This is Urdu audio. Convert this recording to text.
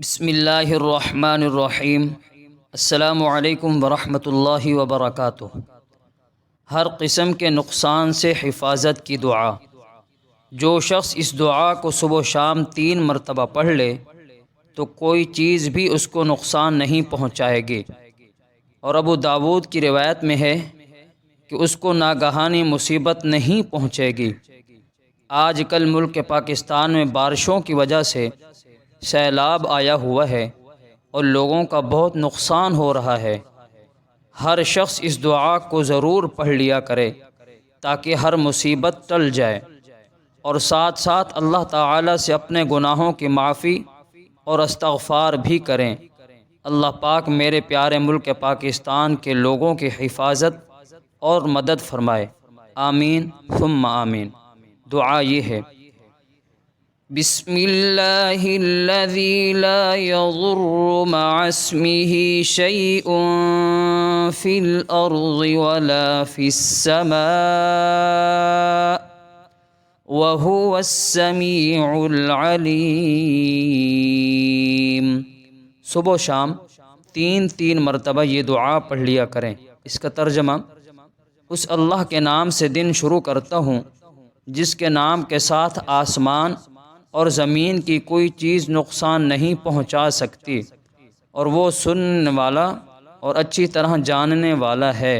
بسم اللہ الرحمن الرحیم۔ السلام علیکم ورحمۃ اللہ وبرکاتہ۔ ہر قسم کے نقصان سے حفاظت کی دعا۔ جو شخص اس دعا کو صبح و شام 3 مرتبہ پڑھ لے تو کوئی چیز بھی اس کو نقصان نہیں پہنچائے گی۔ اور ابو داود کی روایت میں ہے کہ اس کو ناگہانی مصیبت نہیں پہنچے گی۔ آج کل ملک پاکستان میں بارشوں کی وجہ سے سیلاب آیا ہوا ہے اور لوگوں کا بہت نقصان ہو رہا ہے۔ ہر شخص اس دعا کو ضرور پڑھ لیا کرے تاکہ ہر مصیبت ٹل جائے، اور ساتھ ساتھ اللہ تعالی سے اپنے گناہوں کی معافی اور استغفار بھی کریں۔ اللہ پاک میرے پیارے ملک پاکستان کے لوگوں کی حفاظت اور مدد فرمائے، آمین ثم آمین۔ دعا یہ ہے: بسم اللہ الذی لا یضر مع اسمہ شیء فی الارض ولا فی السماء وہو السمیع العلیم۔ صبح و شام 3 مرتبہ یہ دعا پڑھ لیا کریں۔ اس کا ترجمہ: اس اللہ کے نام سے دن شروع کرتا ہوں جس کے نام کے ساتھ آسمان اور زمین کی کوئی چیز نقصان نہیں پہنچا سکتی، اور وہ سننے والا اور اچھی طرح جاننے والا ہے۔